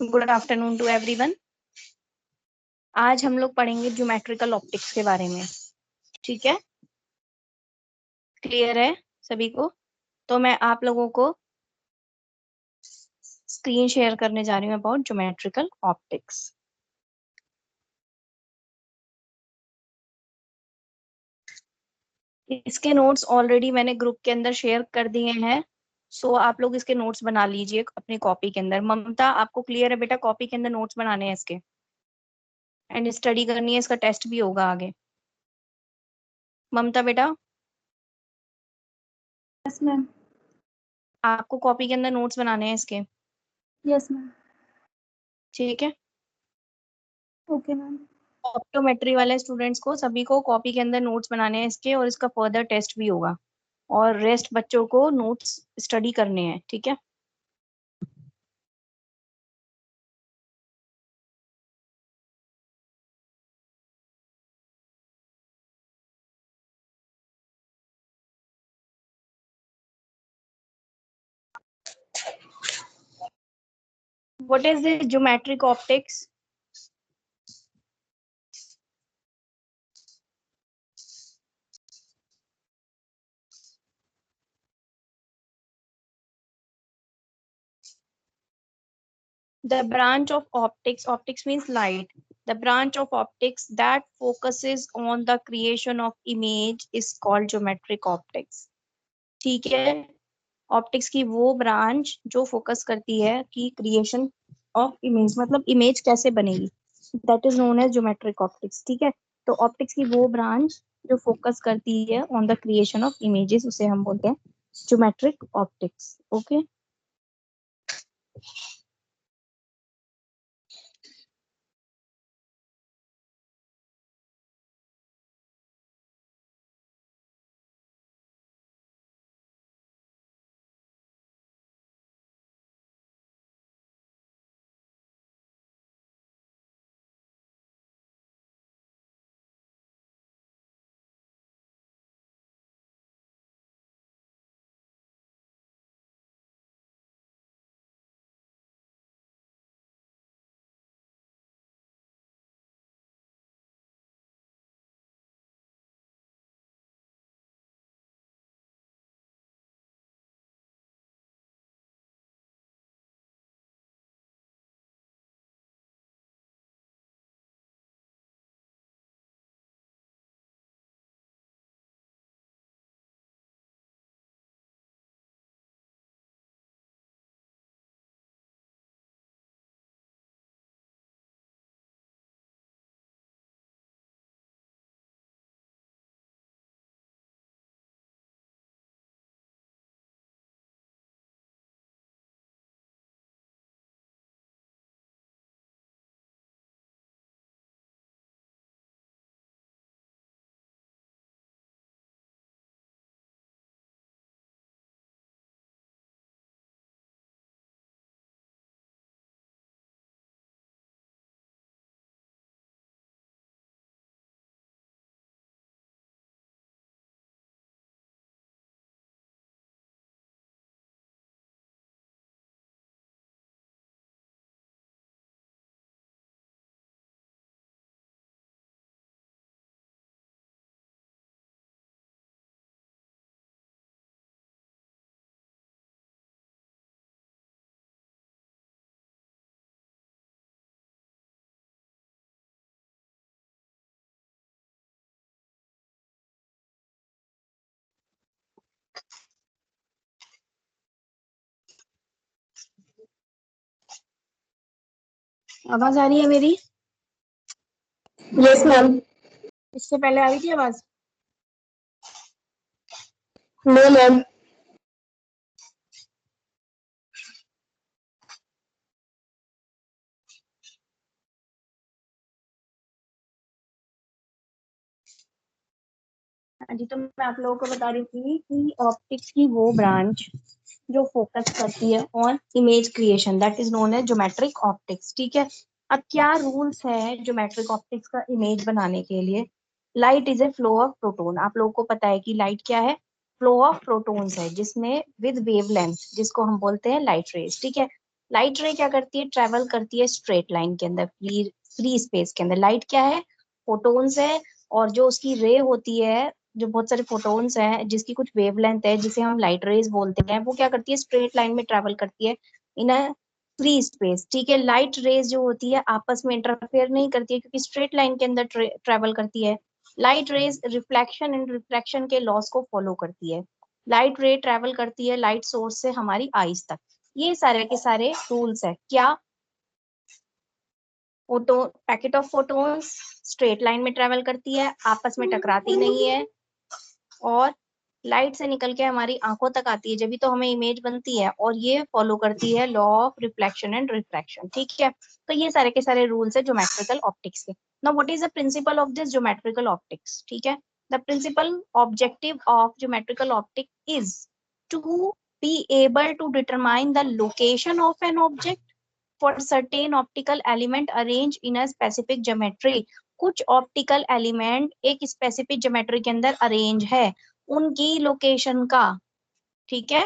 Good afternoon to everyone. आज हम लोग पढ़ेंगे ज्योमेट्रिकल ऑप्टिक्स के बारे में। ठीक है, क्लियर है सभी को? तो मैं आप लोगों को स्क्रीन शेयर करने जा रही हूँ अबाउट ज्योमेट्रिकल ऑप्टिक्स। इसके नोट्स ऑलरेडी मैंने ग्रुप के अंदर शेयर कर दिए हैं। सो आप लोग इसके नोट्स बना लीजिए अपनी कॉपी के अंदर। ममता, आपको क्लियर है बेटा? कॉपी के अंदर नोट्स बनाने हैं इसके एंड स्टडी करनी है। इसका टेस्ट भी होगा आगे। ममता बेटा, यस मैम। आपको कॉपी के अंदर नोट्स बनाने हैं इसके। Yes ma'am. ठीक है, ओके मैम। ऑप्टोमेट्री वाले स्टूडेंट्स को सभी को कॉपी के अंदर नोट्स बनाने हैं इसके, और इसका फर्दर टेस्ट भी होगा। और रेस्ट बच्चों को नोट्स स्टडी करने हैं। ठीक है, what is the geometric optics? The branch of optics, optics means light. The branch of optics that focuses on the creation of image is called geometric optics. ठीक है, ऑप्टिक्स की वो ब्रांच जो focus करती है कि क्रिएशन ऑफ इमेज, मतलब image कैसे बनेगी, that is known as geometric optics. ठीक है, तो ऑप्टिक्स की वो ब्रांच जो फोकस करती है on the creation of images, उसे हम बोलते हैं ज्योमेट्रिक ऑप्टिक्स। ओके, आवाज आ रही है मेरी? Yes ma'am. इससे पहले आ रही थी आवाज? No ma'am. हाँ जी, तो मैं आप लोगों को बता रही थी कि ऑप्टिक्स की वो ब्रांच जो फोकस करती है on image creation, that is known as geometric optics. ठीक है, अब क्या रूल्स है ज्योमेट्रिक ऑप्टिक्स का इमेज बनाने के लिए? Light is a flow of proton. आप लोगों को पता है कि लाइट क्या है? फ्लो ऑफ प्रोटोन्स है, जिसमें विद वेवलेंथ, जिसको हम बोलते हैं लाइट रेज। ठीक है, लाइट रे क्या करती है, ट्रेवल करती है स्ट्रेट लाइन के अंदर, फ्री स्पेस के अंदर। लाइट क्या है, फोटोन्स है, और जो उसकी रे होती है, जो बहुत सारे फोटोन्स हैं जिसकी कुछ वेवलेंथ है जिसे हम लाइट रेज बोलते हैं, वो क्या करती है, स्ट्रेट लाइन में ट्रेवल करती है इन अ फ्री स्पेस। ठीक है, लाइट रेज जो होती है आपस में इंटरफेयर नहीं करती है क्योंकि स्ट्रेट लाइन के अंदर ट्रेवल करती है। Light rays reflection and refraction के लॉस को फॉलो करती है। लाइट रे ट्रेवल करती है लाइट सोर्स से हमारी आईज तक। ये सारे के सारे रूल्स है क्या। Photo, packet of photons straight line में ट्रेवल करती है, आपस में टकराती नहीं है, और लाइट से निकल के हमारी आंखों तक आती है, जब भी तो हमें इमेज बनती है, और ये फॉलो करती है law of reflection and refraction. ठीक है, तो ये सारे के सारे रूल्स है ज्योमेट्रिकल ऑप्टिक्स के। Now what is the principle of this geometrical optics. ठीक है, the principal objective of geometrical optic is to be able to determine the location of an object for certain optical element arranged in a specific geometry। कुछ optical element एक specific geometry के अंदर arrange है, उनकी location का, ठीक है,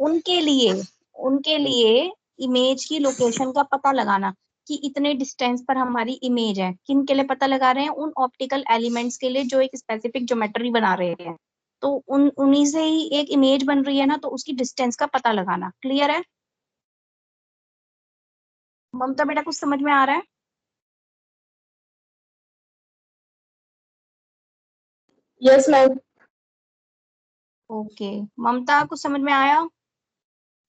उनके लिए इमेज की लोकेशन का पता लगाना कि इतने डिस्टेंस पर हमारी इमेज है, किन के लिए पता लगा रहे हैं, उन ऑप्टिकल एलिमेंट्स के लिए जो एक स्पेसिफिक ज्योमेट्री बना रहे हैं। तो उन्हीं से ही एक इमेज बन रही है ना, तो उसकी डिस्टेंस का पता लगाना। क्लियर है ममता बेटा, कुछ समझ में आ रहा है। Yes ma'am. ओके, ममता कुछ समझ में आया।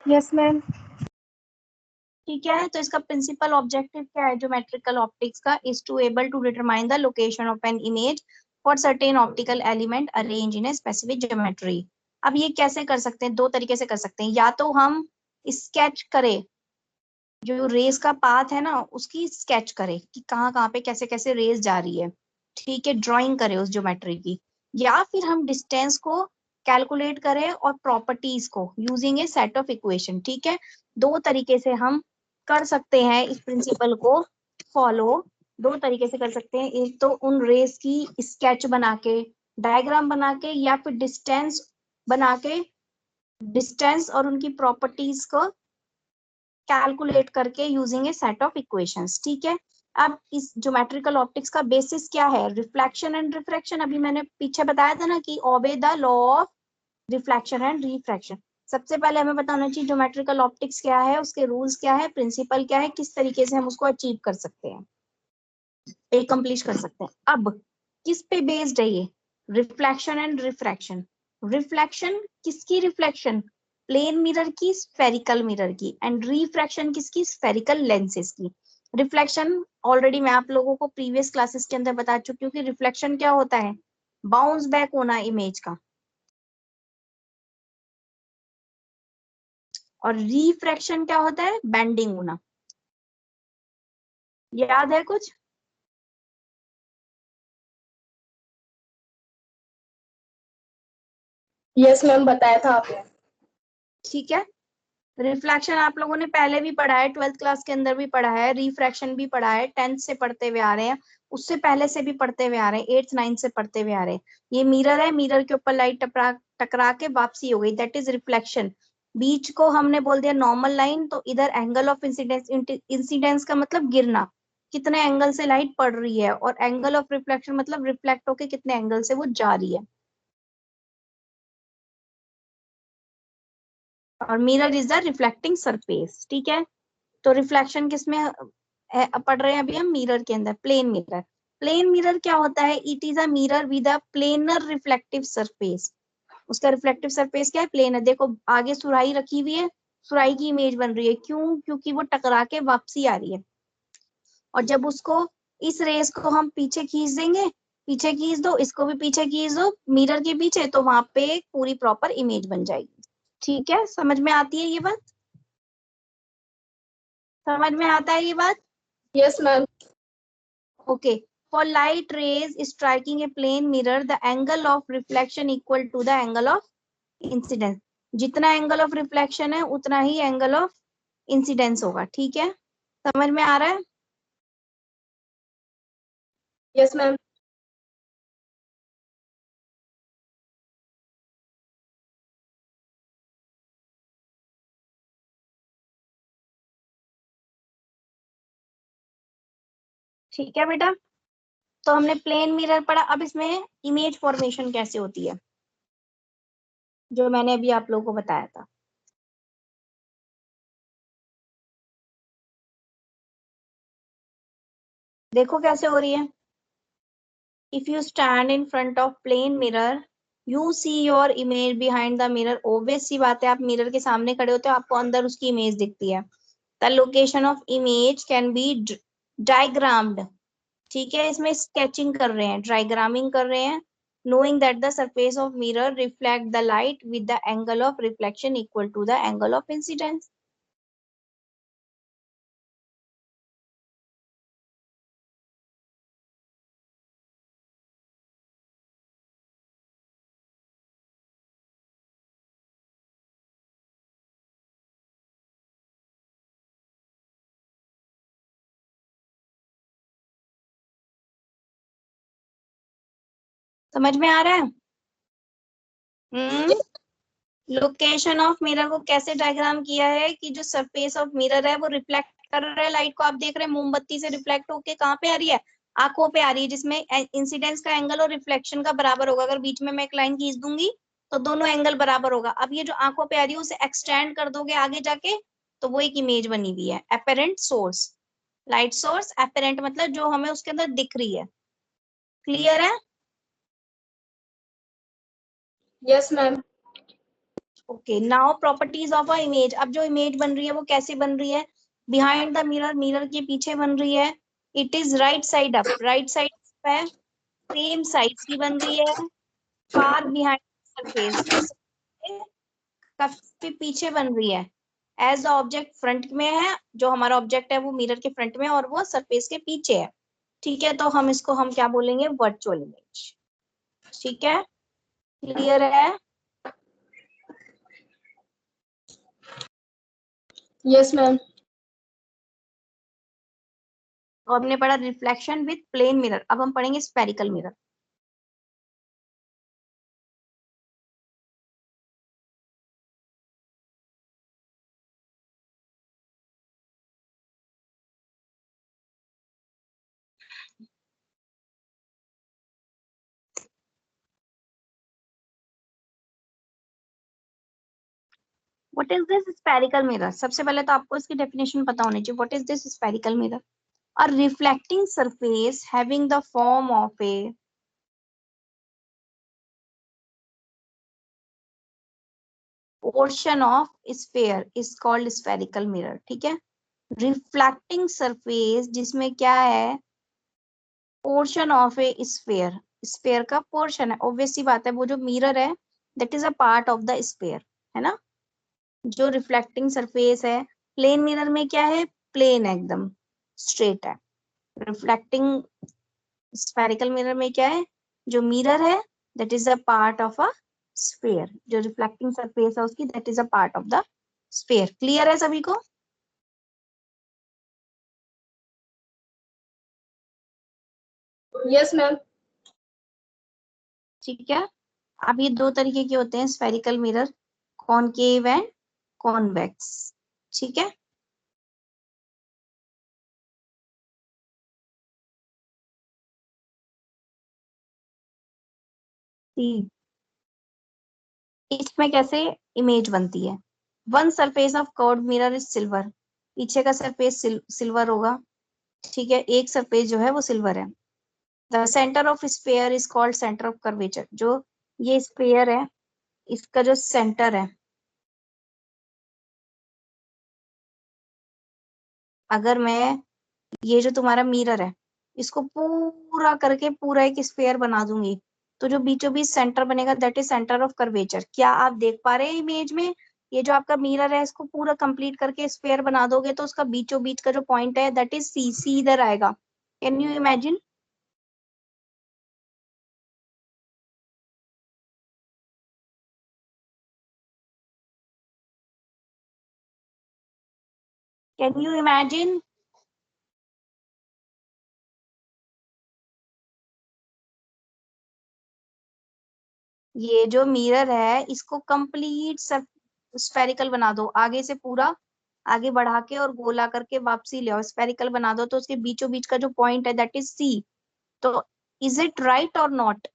Yes ma'am. ठीक है, तो इसका प्रिंसिपल ऑब्जेक्टिव क्या है ज्योमेट्रिकल ऑप्टिक्स का, is to able to determine the location of an image for certain optical element arrange in a specific geometry. अब ये कैसे कर सकते हैं, दो तरीके से कर सकते हैं, या तो हम स्केच करें, जो रेस का पाथ है ना उसकी स्केच करें कि कहाँ कहाँ पे कैसे कैसे रेस जा रही है, ठीक है, ड्राइंग करें उस ज्योमेट्री की, या फिर हम डिस्टेंस को कैलकुलेट करें और प्रॉपर्टीज को using A set of equation. ठीक है, दो तरीके से हम कर सकते हैं इस प्रिंसिपल को फॉलो। दो तरीके से कर सकते हैं, एक तो उन रेस की स्केच बना के, डायग्राम बना के, या फिर डिस्टेंस बना के, डिस्टेंस और उनकी प्रॉपर्टीज को कैलकुलेट करके using A set of equations. ठीक है, अब इस ज्योमेट्रिकल ऑप्टिक्स का बेसिस क्या है, रिफ्लेक्शन एंड रिफ्रैक्शन। अभी मैंने पीछे बताया था ना कि obey the law of reflection and refraction. सबसे पहले हमें बताना चाहिए ज्योमेट्रिकल ऑप्टिक्स क्या है, उसके रूल्स क्या है, प्रिंसिपल क्या है, किस तरीके से हम उसको अचीव कर सकते हैं, एकम्प्लिश कर सकते हैं। अब किस पे बेस्ड है ये, रिफ्लेक्शन एंड रिफ्रैक्शन। रिफ्लेक्शन किसकी, रिफ्लेक्शन प्लेन मिरर की, स्फेरिकल मिरर की, एंड रिफ्रैक्शन किसकी, स्फेरिकल लेंसेज की। रिफ्लेक्शन ऑलरेडी मैं आप लोगों को प्रीवियस क्लासेस के अंदर बता चुकी हूँ कि रिफ्लेक्शन क्या होता है, बाउंस बैक होना इमेज का, और रिफ्रैक्शन क्या होता है, बेंडिंग होना। याद है कुछ। यस मैम, बताया था आपने। ठीक है, रिफ्लेक्शन आप लोगों ने पहले भी पढ़ा है, 12th क्लास के अंदर भी पढ़ा है, रिफ्रैक्शन भी पढ़ा है, 10th से पढ़ते हुए आ रहे हैं, उससे पहले से भी पढ़ते हुए आ रहे हैं, 8th 9th से पढ़ते हुए आ रहे हैं। ये मिरर है, मिरर के ऊपर लाइट टकरा टकरा के वापसी हो गई, दैट इज रिफ्लेक्शन। बीच को हमने बोल दिया नॉर्मल लाइन, तो इधर एंगल ऑफ इंसिडेंस, इंसिडेंस का मतलब गिरना, कितने एंगल से लाइट पड़ रही है, और एंगल ऑफ रिफ्लेक्शन मतलब रिफ्लेक्ट होके कितने एंगल से वो जा रही है। और mirror is the reflecting surface. ठीक है, तो रिफ्लेक्शन किसमें पढ़ रहे हैं अभी हम, मिरर के अंदर, प्लेन मिरर। प्लेन मिरर क्या होता है, it is a mirror with a planar reflective surface. उसका रिफ्लेक्टिव सरफेस क्या है, प्लेन है। देखो आगे सुराही रखी हुई है, सुराही की इमेज बन रही है, क्यों, क्योंकि वो टकरा के वापसी आ रही है, और जब उसको, इस रेस को हम पीछे खींच देंगे, पीछे खींच दो, इसको भी पीछे खींच दो मिरर के पीछे, तो वहां पे एक पूरी प्रॉपर इमेज बन जाएगी। ठीक है, समझ में आती है ये बात, समझ में आता है ये बात। Yes ma'am. Okay. For light rays striking a plane mirror, the angle of reflection equal to the angle of incidence. जितना एंगल ऑफ रिफ्लेक्शन है उतना ही एंगल ऑफ इंसिडेंस होगा। ठीक है, समझ में आ रहा है। Yes ma'am. ठीक है बेटा, तो हमने प्लेन मिरर पढ़ा। अब इसमें इमेज फॉर्मेशन कैसे होती है, जो मैंने अभी आप लोगों को बताया था। देखो कैसे हो रही है। If you stand in front of plane mirror, you see your image behind the mirror. Obvious सी बात है, आप मिरर के सामने खड़े होते हो, आपको अंदर उसकी इमेज दिखती है। The location of image can be diagrammed. ठीक है, इसमें स्केचिंग कर रहे हैं, डायग्रामिंग कर रहे हैं। knowing that the surface of mirror reflect the light with the angle of reflection equal to the angle of incidence. समझ में आ रहा है? लोकेशन ऑफ मिरर को कैसे डायग्राम किया है कि जो सरफेस ऑफ मिरर है वो रिफ्लेक्ट कर रहा है लाइट को। आप देख रहे हैं मोमबत्ती से रिफ्लेक्ट होके कहाँ पे आ रही है, आंखों पे आ रही है, जिसमें इंसिडेंस का एंगल और रिफ्लेक्शन का बराबर होगा। अगर बीच में मैं एक लाइन खींच दूंगी तो दोनों एंगल बराबर होगा। अब ये जो आंखों पे आ रही है उसे एक्सटेंड कर दोगे आगे जाके, तो वो एक इमेज बनी हुई है। Apparent source, light source, apparent मतलब जो हमें उसके अंदर दिख रही है। क्लियर है? Yes ma'am. Okay, now properties of a image. अब जो इमेज बन रही है वो कैसे बन रही है? बिहाइंड द मिरर, मिरर के पीछे बन रही है। It is right side up, right side है, सेम साइज की बन रही है। फार बिहाइंड सरफेस, जो काफी पीछे बन रही है। एज द ऑब्जेक्ट फ्रंट में है, जो हमारा ऑब्जेक्ट है वो मिरर के फ्रंट में है और वो सरफेस के पीछे है। ठीक है, तो हम इसको हम क्या बोलेंगे, वर्चुअल इमेज। ठीक है, क्लियर है? Yes ma'am. तो हमने पढ़ा रिफ्लेक्शन विथ प्लेन मिरर। अब हम पढ़ेंगे spherical mirror. What is this spherical mirror? सबसे पहले तो आपको इसकी डेफिनेशन पता होनी चाहिए। What is this spherical mirror? A reflecting surface having the form of A portion of sphere is called spherical mirror. ठीक है, रिफ्लेक्टिंग सरफेस जिसमें क्या है, portion of A sphere, sphere का पोर्शन है। ऑब्वियस सी बात है, वो जो मिरर है that is a part of the sphere, है ना। जो रिफ्लेक्टिंग सरफेस है, प्लेन मिरर में क्या है, प्लेन है, एकदम स्ट्रेट है। रिफ्लेक्टिंग स्फेरिकल मिरर में क्या है, जो मिरर है that is a part of a sphere, जो रिफ्लेक्टिंग सरफेस है उसकी that is a part of the sphere. Clear है सभी को? Yes ma'am. ठीक है, अब ये दो तरीके के होते हैं spherical mirror, concave and convex. ठीक है, ठीक। इसमें कैसे इमेज बनती है? One surface of curved mirror is silver, पीछे का सरफेस सिल्वर होगा। ठीक है, एक सरफेस जो है वो सिल्वर है। The center of sphere is called centre of curvature. जो ये स्फेयर है इसका जो सेंटर है, अगर मैं ये जो तुम्हारा मिरर है इसको पूरा करके पूरा एक स्फेयर बना दूंगी, तो जो बीचों बीच सेंटर बनेगा that is centre of curvature. क्या आप देख पा रहे हैं इमेज में? ये जो आपका मिरर है इसको पूरा कंप्लीट करके स्फेयर बना दोगे तो उसका बीचों बीच का जो पॉइंट है दैट इज सी, सी इधर आएगा। Can you imagine? Can you imagine? ये जो मिरर है इसको कंप्लीट स्फेरिकल बना दो आगे से पूरा, आगे बढ़ा के और गोला करके वापसी ले आओ, स्फेरिकल बना दो, तो उसके बीचों बीच का जो पॉइंट है दैट इज सी। तो is it right or not?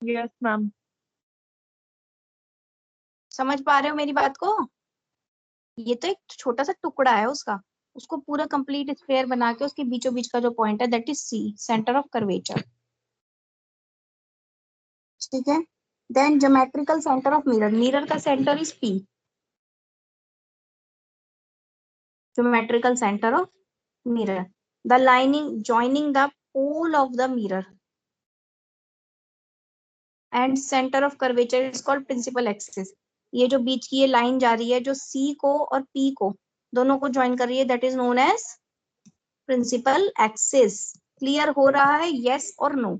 Yes ma'am. समझ पा रहे हो मेरी बात को? ये तो एक छोटा सा टुकड़ा है उसका, उसको पूरा कंप्लीट स्फेयर बना के उसके बीचों बीच का जो पॉइंट है that is C, center of curvature. ठीक है। Then geometrical center of mirror, mirror का center is P, geometrical center of mirror, the lining joining the pole of the mirror and center of curvature is called principal axis। ये जो बीच की ये line जा रही है जो C को और P को दोनों को ज्वाइन कर रही है that is known as principal axis. Clear हो रहा है, yes or no?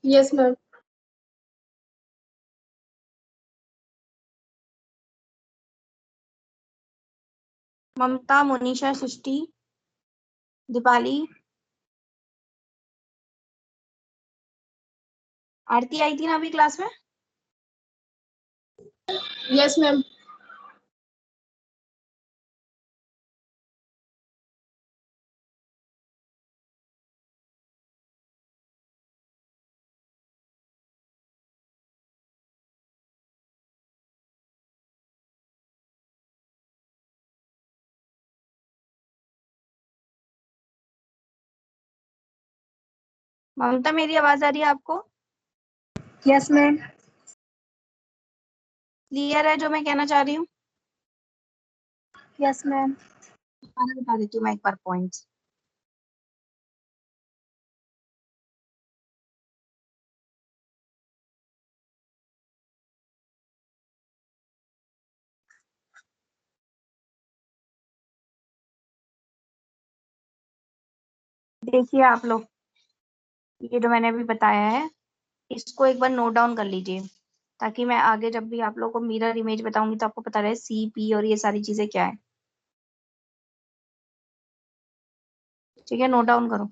Yes, ma'am. Mamta, Monisha, Srishti, Deepali, Aarti आई थी ना अभी क्लास में? Yes, ma'am. ममता मेरी आवाज आ रही है आपको? Yes, ma'am. क्लियर है जो मैं कहना चाह रही हूँ? Yes, ma'am. बता देती हूँ मैं एक बार पॉइंट्स। देखिए आप लोग, ये जो मैंने अभी बताया है इसको एक बार नोट डाउन कर लीजिए, ताकि मैं आगे जब भी आप लोगों को मिरर इमेज बताऊंगी तो आपको पता रहे सी पी और ये सारी चीजें क्या है। ठीक है, नोट डाउन करो।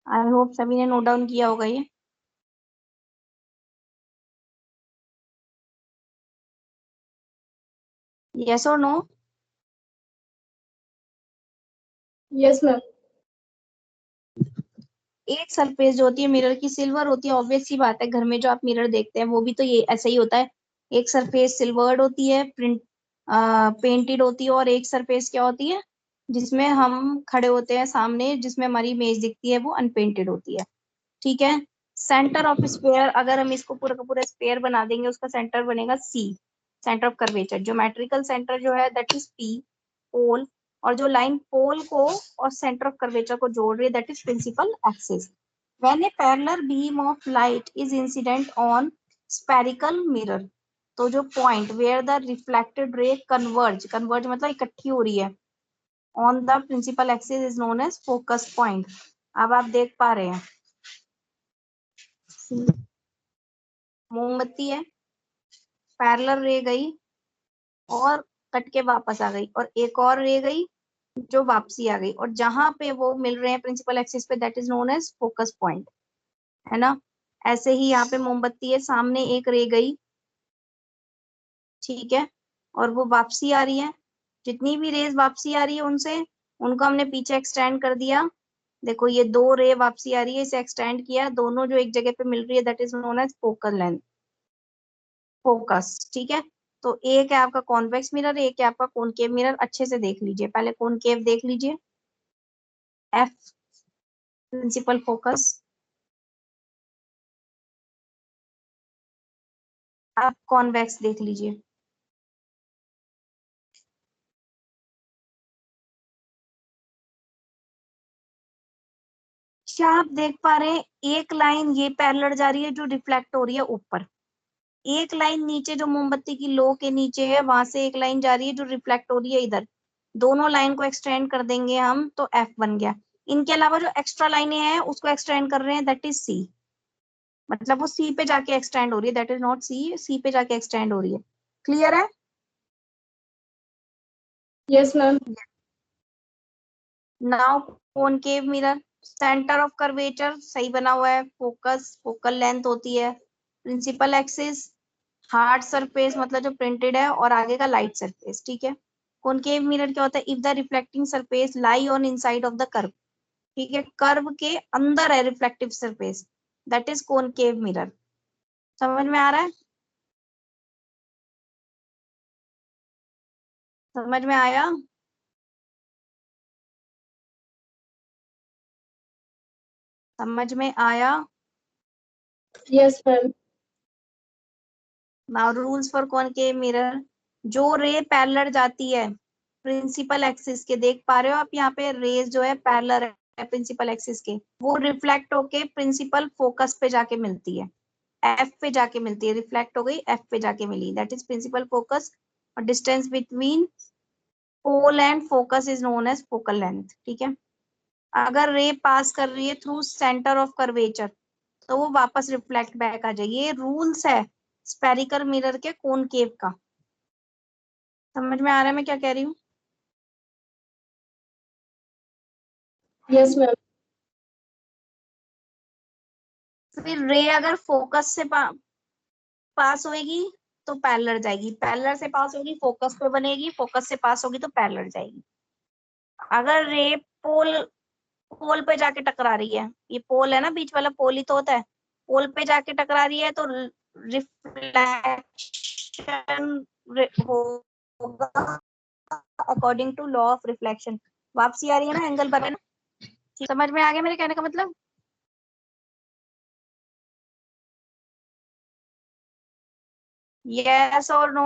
आई होप सभी ने नोट डाउन किया होगा ये। Yes or no? Yes, ma'am. एक सरफेस जो होती है मिरर की सिल्वर होती है, ऑब्वियस सी बात है, घर में जो आप मिरर देखते हैं वो भी तो ये ऐसा ही होता है। एक सरफेस सिल्वर्ड होती है, प्रिंट पेंटेड होती है, और एक सरफेस क्या होती है जिसमें हम खड़े होते हैं सामने, जिसमें हमारी इमेज दिखती है, वो अनपेंटेड होती है। ठीक है। सेंटर ऑफ स्पेयर, अगर हम इसको पूरा का पूरा स्पेयर बना देंगे उसका सेंटर बनेगा C, center of curvature. Geometrical center जो है दैट इज पी, पोल, और जो लाइन पोल को और सेंटर ऑफ कर्वेचर को जोड़ रही है that is principal axis. When a parallel beam of light is incident on spherical mirror, तो जो point where the reflected ray converge, converge मतलब इकट्ठी हो रही है, on the principal axis is known as focus point. अब आप देख पा रहे हैं मोमबत्ती है, पैरेलल रे गई और कट के वापस आ गई, और एक और रे गई जो वापसी आ गई, और जहां पे वो मिल रहे हैं प्रिंसिपल एक्सिस पे, that is known as focus point, है ना। ऐसे ही यहाँ पे मोमबत्ती है, सामने एक रे गई, ठीक है, और वो वापसी आ रही है, जितनी भी रेज वापसी आ रही है उनसे, उनको हमने पीछे एक्सटेंड कर दिया। देखो ये दो रे वापसी आ रही है, इसे एक्सटेंड किया, दोनों जो एक जगह पे मिल रही है, that is known as focal length, focus, ठीक है। तो एक है आपका कॉन्वेक्स मिरर, एक है आपका कॉनकेव मिरर। अच्छे से देख लीजिए, पहले कॉनकेव देख लीजिए, एफ प्रिंसिपल फोकस। आप कॉन्वेक्स देख लीजिए, क्या आप देख पा रहे हैं, एक लाइन ये पैरेलल जा रही है जो रिफ्लेक्ट हो रही है ऊपर, एक लाइन नीचे जो मोमबत्ती की लो के नीचे है, वहां से एक लाइन जा रही है जो रिफ्लेक्ट हो रही है इधर, दोनों लाइन को एक्सटेंड कर देंगे हम तो एफ बन गया। इनके अलावा जो एक्स्ट्रा लाइनें हैं उसको एक्सटेंड कर रहे हैं, दैट इज सी, मतलब वो सी पे जाके एक्सटेंड हो रही है, दैट इज नॉट सी, सी पे जाके एक्सटेंड हो रही है। क्लियर है? Yes ma'am. Now concave mirror, centre of curvature सही बना हुआ है, फोकस फोकल लेंथ होती है, प्रिंसिपल एक्सिस हार्ड सरफेस मतलब जो प्रिंटेड है, और आगे का लाइट सरफेस, ठीक है। कॉनकेव मिरर क्या होता है, if the reflecting surface lie on inside of the curve, ठीक है, कर्व के अंदर है reflective surface, that is concave mirror. समझ में आ रहा है? समझ में आया? समझ में आया? Yes ma'am. Now rules for concave mirror, जो रे पैरेलल जाती है प्रिंसिपल एक्सिस के, देख पा रहे हो आप यहाँ पे रेज जो है पैरेलल है प्रिंसिपल एक्सिस के, वो रिफ्लेक्ट होके प्रिंसिपल फोकस पे जाके मिलती है, एफ पे जाके मिलती है, रिफ्लेक्ट हो गई एफ पे जाके मिली, दैट इज प्रिंसिपल फोकस। और distance between pole and focus is known as focal length, ठीक है। अगर रे पास कर रही है थ्रू सेंटर ऑफ कर्वेचर तो वो वापस रिफ्लेक्ट बैक आ जाएगी, ये रूल्स है स्पेरिकल मिरर के कॉनकेव का। समझ में आ रहा है मैं क्या कह रही हूँ? Yes ma'am. फिर रे अगर फोकस से पास होगी तो पैरेलल जाएगी, पैरेलल से पास होगी फोकस पे बनेगी, फोकस से पास होगी तो पैरेलल जाएगी। अगर रे पोल पोल पे जाके टकरा रही है, ये पोल है ना, बीच वाला पोल ही तो होता है, पोल पे जाके टकरा रही है तो रिफ्लेक्शन होगा according to law of reflection, वापसी आ रही है ना, एंगल बना है ना। ठीक, समझ में आ गया मेरे कहने का मतलब? Yes or no?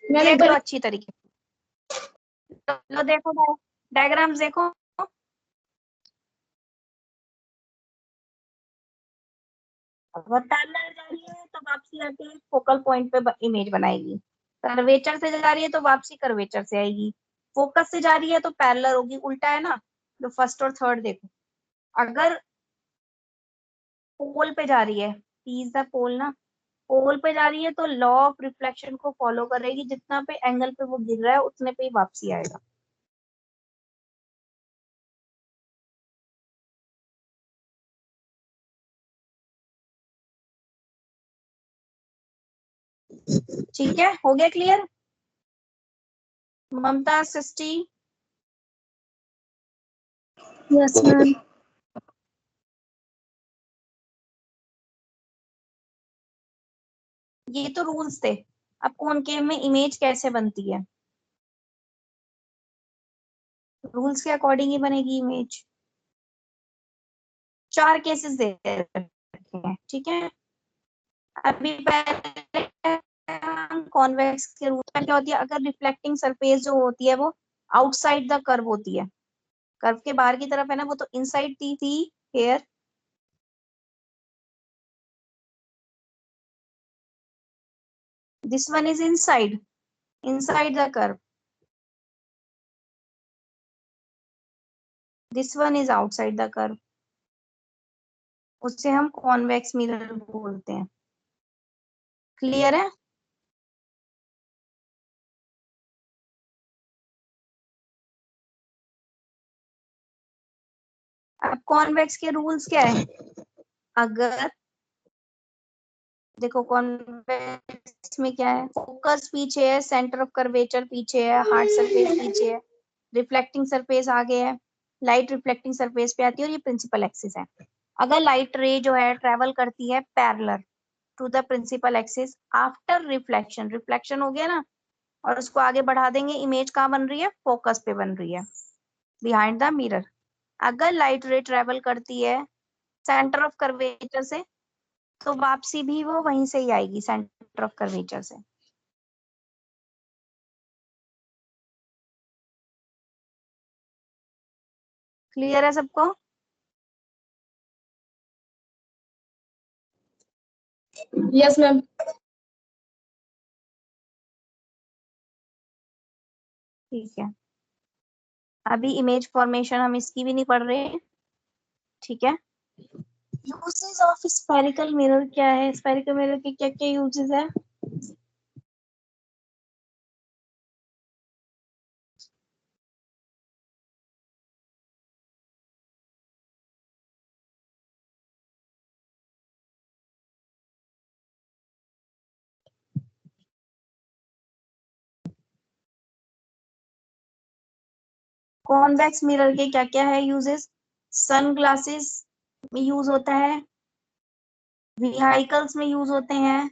मैम देख लो इधर। अच्छी तरीके से, लो देखो, डायग्राम्स देखो। अगर पैरेलल जा रही है तो वापसी आके फोकल पॉइंट पे इमेज बनाएगी, कर्वेचर से जा रही है तो वापसी कर्वेचर से आएगी, फोकस से जा रही है तो पैरेलल होगी, उल्टा है ना। जो फर्स्ट और थर्ड देखो, अगर पोल पे जा रही है, पी इज द पोल ना, पोल पे जा रही है तो लॉ ऑफ रिफ्लेक्शन को फॉलो करेगी, जितना पे एंगल पे वो गिर रहा है उतने पे ही वापसी आएगा। ठीक है, हो गया क्लियर? ममता, सृष्टि, यस मैम। ये तो रूल्स थे। अब कॉनकेव में इमेज कैसे बनती है, रूल्स के अकॉर्डिंग ही बनेगी इमेज। चार केसेस दे रखे हैं, ठीक है। अभी पहले हम कॉन्वेक्स के रूल में क्या होती है, अगर रिफ्लेक्टिंग सरफेस जो होती है वो आउटसाइड द कर्व होती है, कर्व के बाहर की तरफ है ना, वो तो इनसाइड थी here, this one is inside, inside the curve, this one is outside the curve, उसे हम कॉन्वेक्स मिरर बोलते हैं। क्लियर है? अब कॉन्वेक्स के रूल्स क्या है? अगर देखो कॉन्वेक्स में क्या है, फोकस पीछे है, सेंटर ऑफ कर्वेचर पीछे है, हार्ड सरफेस पीछे है, रिफ्लेक्टिंग सरफेस आगे है, लाइट रिफ्लेक्टिंग सरफेस पे आती है और ये प्रिंसिपल एक्सिस है। अगर लाइट रे जो है ट्रेवल करती है parallel to the principal axis after reflection, reflection हो गया ना, और उसको आगे बढ़ा देंगे, इमेज कहाँ बन रही है? फोकस पे बन रही है, बिहाइंड द मिरर। अगर लाइट रे ट्रेवल करती है सेंटर ऑफ कर्वेचर से, तो वापसी भी वो वहीं से ही आएगी, सेंटर ऑफ कर्वेचर से। क्लियर है सबको? Yes ma'am. ठीक है, अभी इमेज फॉर्मेशन हम इसकी भी नहीं पढ़ रहे हैं, ठीक है। यूजेस ऑफ स्फेरिकल मिरर क्या है? स्फेरिकल मिरर के क्या क्या यूजेस है? कॉन्वेक्स मिरर के क्या क्या है यूजेस? सन ग्लासेस में यूज होता है, व्हीकल्स में यूज होते हैं,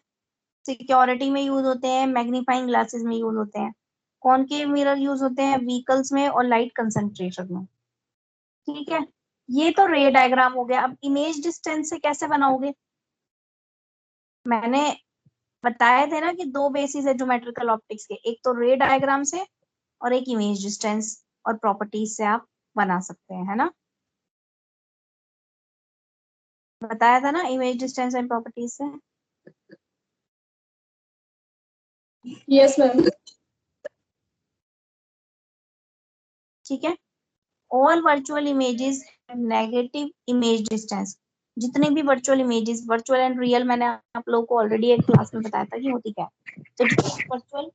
सिक्योरिटी में यूज होते हैं, मैग्नीफाइंग ग्लासेस में यूज होते हैं। कॉनकेव मिरर यूज होते हैं व्हीकल्स में और लाइट कंसंट्रेशन में। ठीक है, ये तो रे डायग्राम हो गया। अब इमेज डिस्टेंस से कैसे बनाओगे? मैंने बताए थे ना कि दो बेसिस है ज्योमेट्रिकल ऑप्टिक्स के, एक तो रे डायग्राम से और एक इमेज डिस्टेंस और प्रॉपर्टीज से आप बना सकते हैं, है ना। बताया था ना इमेज डिस्टेंस एंड प्रॉपर्टीज से। Yes ma'am. ठीक है, all virtual images negative image distance. जितने भी virtual images, virtual and real, मैंने आप लोगों को ऑलरेडी एक क्लास में बताया था कि होती क्या है। तो वर्चुअल,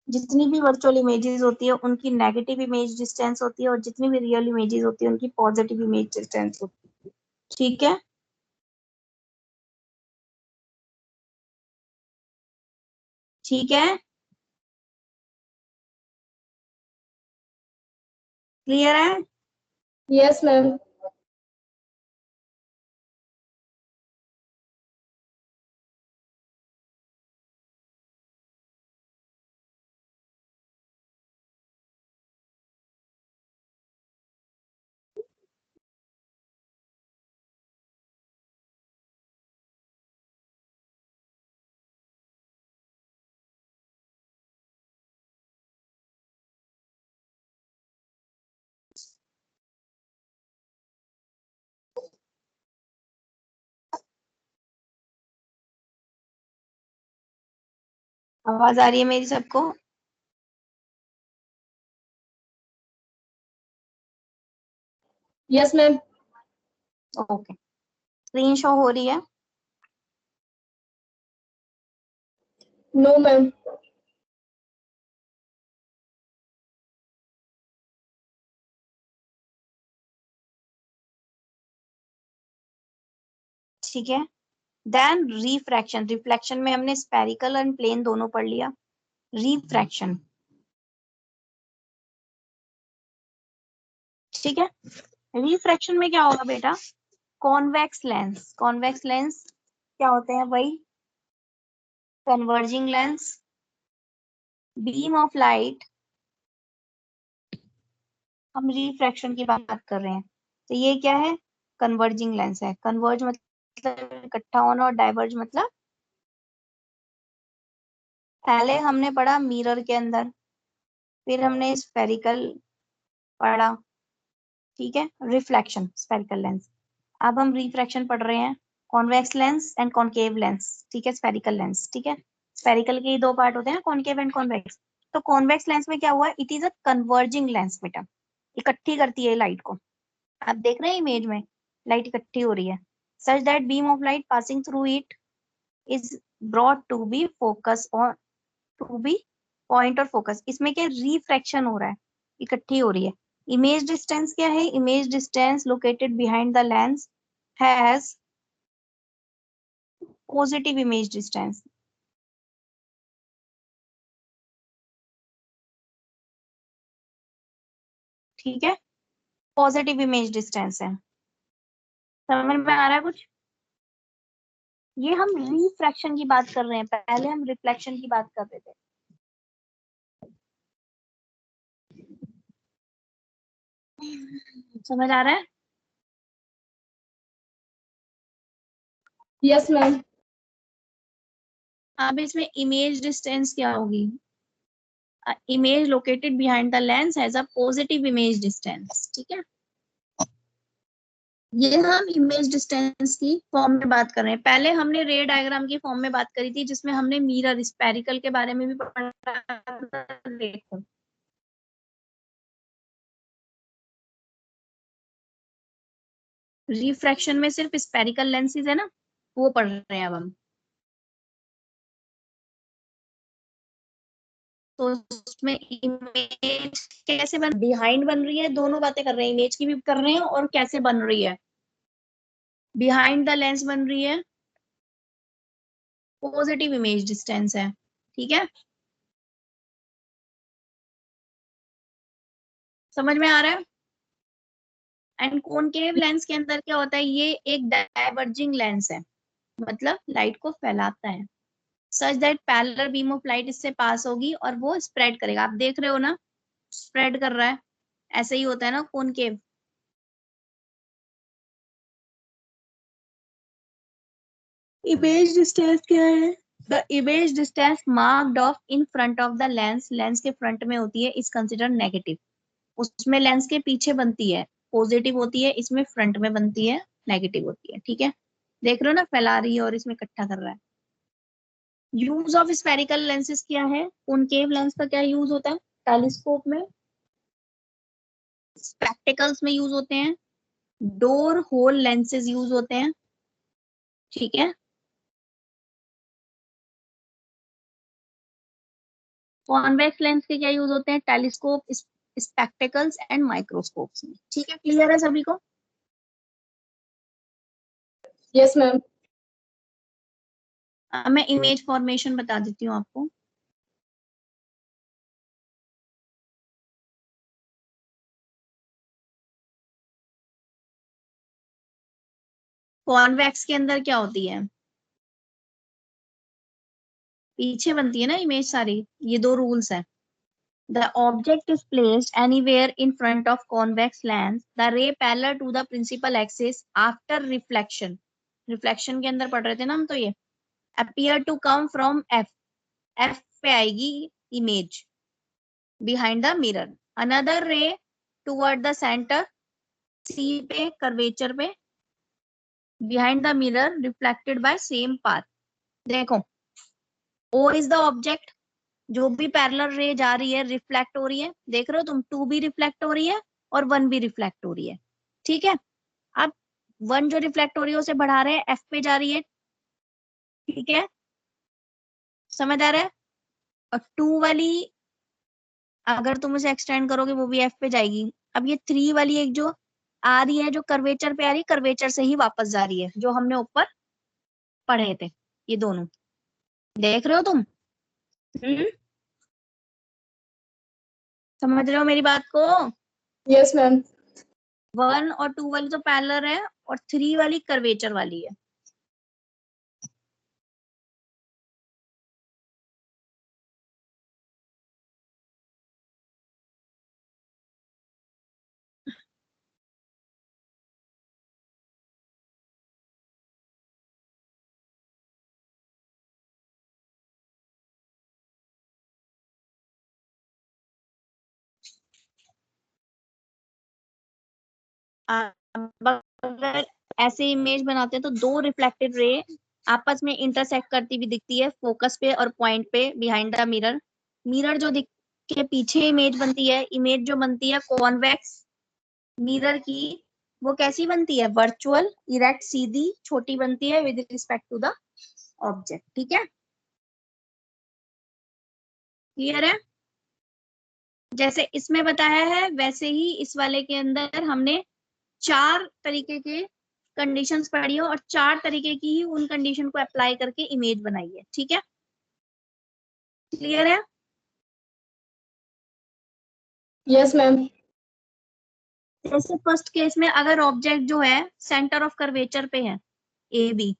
जितनी भी वर्चुअल इमेजेस होती है उनकी नेगेटिव इमेज डिस्टेंस होती है, और जितनी भी रियल इमेजेस होती है उनकी पॉजिटिव इमेज डिस्टेंस होती है। ठीक है, ठीक है, क्लियर है? Yes ma'am. आवाज आ रही है मेरी सबको? Yes ma'am. Okay, screen show हो रही है? No ma'am. ठीक है, देन रिफ्रैक्शन। रिफ्लेक्शन में हमने स्पेरिकल एंड प्लेन दोनों पढ़ लिया। रिफ्रैक्शन, ठीक है। रिफ्रैक्शन में क्या होगा बेटा? कॉन्वेक्स लेंस, कॉन्वेक्स लेंस क्या होते हैं? वही converging lens, beam of light. हम रिफ्रैक्शन की बात कर रहे हैं, तो ये क्या है? कन्वर्जिंग लेंस है। कन्वर्ज मतलब इकट्ठा होना, और डाइवर्ज मतलब, पहले हमने पढ़ा मिरर के अंदर, फिर हमने स्फेरिकल पढ़ा, ठीक है, रिफ्लेक्शन, स्फेरिकल लेंस। अब हम रिफ्रैक्शन पढ़ रहे हैं, convex lens and concave lens, ठीक है, स्फेरिकल लेंस, ठीक है। स्पेरिकल के ही दो पार्ट होते हैं, कॉनकेव एंड कॉन्वेक्स। तो कॉन्वेक्स लेंस में क्या हुआ, it is a converging lens बेटा, इकट्ठी करती है लाइट को। आप देख रहे हैं इमेज में लाइट इकट्ठी हो रही है, such that beam of light passing through it is brought to be focus or to be point or focus. इसमें क्या रिफ्रैक्शन हो रहा है, इकट्ठी हो रही है। इमेज डिस्टेंस क्या है, image distance located behind the lens has positive image distance. ठीक है, पॉजिटिव इमेज डिस्टेंस है। समझ में आ रहा है कुछ? ये हम रिफ्रैक्शन की बात कर रहे हैं, पहले हम रिफ्लेक्शन की बात कर रहे थे। समझ आ रहा है? Yes ma'am. अब इसमें इमेज डिस्टेंस क्या होगी, image located behind the lens has a positive image distance. ठीक है, ये हम इमेज डिस्टेंस की फॉर्म में बात कर रहे हैं। पहले हमने रे डायग्राम की फॉर्म में बात करी थी, जिसमें हमने मिरर स्पेरिकल के बारे में भी पढ़ा था। देखो, रिफ्रैक्शन में सिर्फ स्पेरिकल लेंसेज है ना, वो पढ़ रहे हैं अब हम। तो उसमें इमेज कैसे बन बिहाइंड बन रही है, दोनों बातें कर रहे हैं, इमेज की भी कर रहे हैं और कैसे बन रही है, बिहाइंड द लेंस बन रही है, पॉजिटिव इमेज डिस्टेंस है। ठीक है, समझ में आ रहा है? एंड कॉनकेव लेंस के अंदर क्या होता है, ये एक डाइवर्जिंग लेंस है, मतलब लाइट को फैलाता है, such that parallel beam of light इससे पास होगी और वो स्प्रेड करेगा। आप देख रहे हो ना, स्प्रेड कर रहा है, ऐसे ही होता है ना कॉनकेव। इमेज डिस्टेंस क्या है, the image distance marked of in front of the lens, lens के फ्रंट में होती है, इज कंसिडर नेगेटिव। उसमें लेंस के पीछे बनती है पॉजिटिव होती है, इसमें फ्रंट में बनती है नेगेटिव होती है। ठीक है, देख रहे हो ना, फैला रही है और इसमें इकट्ठा कर रहा है। यूज ऑफ स्पेरिकल लेंसेज क्या है, कॉनकेव लेंस का क्या यूज होता है, टेलीस्कोप में, स्पेक्टिकल्स में यूज होते हैं, डोर होल लेंसेज यूज होते हैं। ठीक है, कॉन्वेक्स लेंस के क्या यूज होते हैं, टेलीस्कोप, स्पेक्टिकल्स एंड माइक्रोस्कोप्स में। ठीक है, क्लियर है सभी को? Yes ma'am. मैं इमेज फॉर्मेशन बता देती हूँ आपको। कॉन्वेक्स के अंदर क्या होती है, पीछे बनती है ना इमेज सारी, ये दो रूल्स है। The object is placed anywhere in front of convex lens. The ray parallel to the principal axis after reflection. Reflection के अंदर पढ़ रहे थे ना हम, तो ये appear to come from F. F पे आएगी image behind the mirror. Another ray toward the center. C पे curvature पे behind the mirror reflected by same path. देखो, O is the object. जो भी पैरेलल रे जा रही है रिफ्लेक्ट हो रही है, देख रहे हो तुम, 2 भी रिफ्लेक्ट हो रही है और 1 भी रिफ्लेक्ट हो रही है। ठीक है, अब 1 जो रिफ्लेक्ट हो रही है उसे बढ़ा रहे हैं, एफ पे जा रही है। ठीक है, समझ आ रहा है? और 2 वाली अगर तुम उसे एक्सटेंड करोगे वो भी एफ पे जाएगी। अब ये 3 वाली एक जो आ रही है, जो कर्वेचर पे आ रही है, कर्वेचर से ही वापस जा रही है, जो हमने ऊपर पढ़े थे, ये दोनों। देख रहे हो तुम? हम्म, समझ रहे हो मेरी बात को? Yes ma'am. 1 और 2 वाली तो पैरेलल है और 3 वाली कर्वेचर वाली है। अब अगर ऐसे इमेज बनाते हैं तो 2 रिफ्लेक्टेड रे आपस में इंटरसेक्ट करती हुई दिखती है फोकस पे और पॉइंट पे बिहाइंड द मिरर। मिरर जो दिख के पीछे इमेज बनती है, इमेज जो बनती है कॉन्वेक्स मिरर की, वो कैसी बनती है? वर्चुअल, इरेक्ट, सीधी, छोटी बनती है with respect to the object. ठीक है, क्लियर है? जैसे इसमें बताया है वैसे ही इस वाले के अंदर हमने 4 तरीके के कंडीशंस पढ़ी है और 4 तरीके की ही उन कंडीशन को अप्लाई करके इमेज बनाई है। ठीक है, क्लियर है? Yes ma'am. जैसे फर्स्ट केस में अगर ऑब्जेक्ट जो है सेंटर ऑफ कर्वेचर पे है ए बी,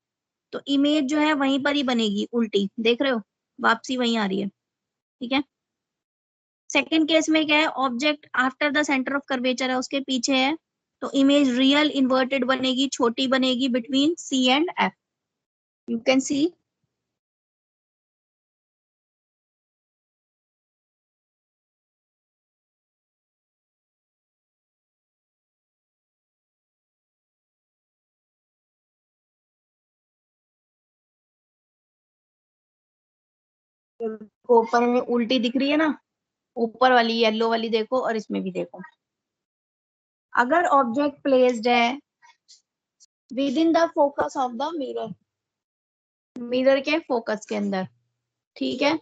तो इमेज जो है वहीं पर ही बनेगी उल्टी, देख रहे हो, वापसी वहीं आ रही है। ठीक है, सेकंड केस में क्या है, object after the center of curvature है, उसके पीछे है, तो इमेज रियल इन्वर्टेड बनेगी, छोटी बनेगी between C and F. You can see. ऊपर में उल्टी दिख रही है ना, ऊपर वाली येलो वाली देखो और इसमें भी देखो। अगर ऑब्जेक्ट प्लेस्ड है with in the focus of the mirror, mirror के फोकस के अंदर, ठीक है,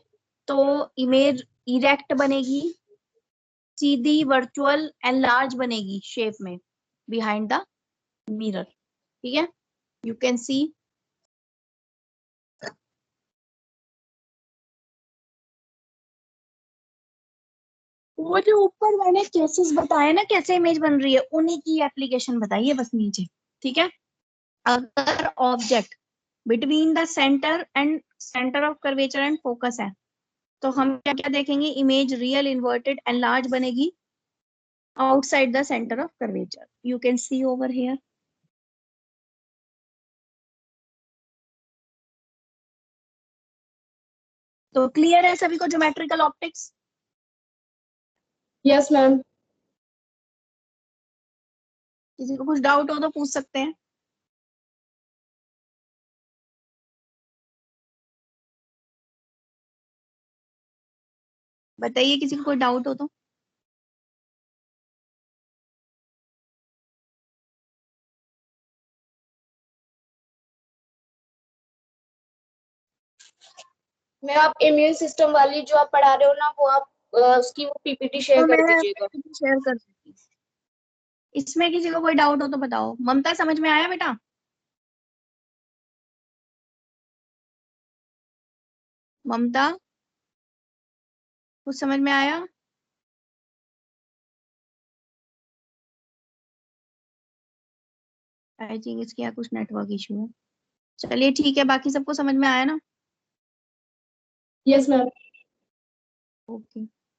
तो इमेज इरेक्ट बनेगी, सीधी, वर्चुअल एंड लार्ज बनेगी शेप में बिहाइंड द मिरर। ठीक है, यू कैन सी। वो जो ऊपर मैंने केसेस बताए ना कैसे इमेज बन रही है, उन्हीं की एप्लीकेशन बताइए बस नीचे। ठीक है, अगर object between the center of curvature and focus है, तो हम क्या क्या देखेंगे, image real inverted and large बनेगी outside the center of curvature. You can see over here. तो क्लियर है सभी को ज्योमेट्रिकल ऑप्टिक्स? Yes ma'am. किसी को कुछ डाउट हो तो पूछ सकते हैं, बताइए किसी को कोई डाउट हो तो। मैम आप इम्यून सिस्टम वाली जो आप पढ़ा रहे हो ना, वो आप उसकी वो पीपीटी शेयर तो कर मैं दीजिएगा। शेयर कर दूंगी। इसमें किसी को कोई डाउट हो तो बताओ। ममता समझ में आया बेटा? ममता, कुछ समझ में आया? आई थिंक इसके यहाँ कुछ नेटवर्क इशू है। चलिए ठीक है, बाकी सबको समझ में आया ना? Yes ma'am. ओके।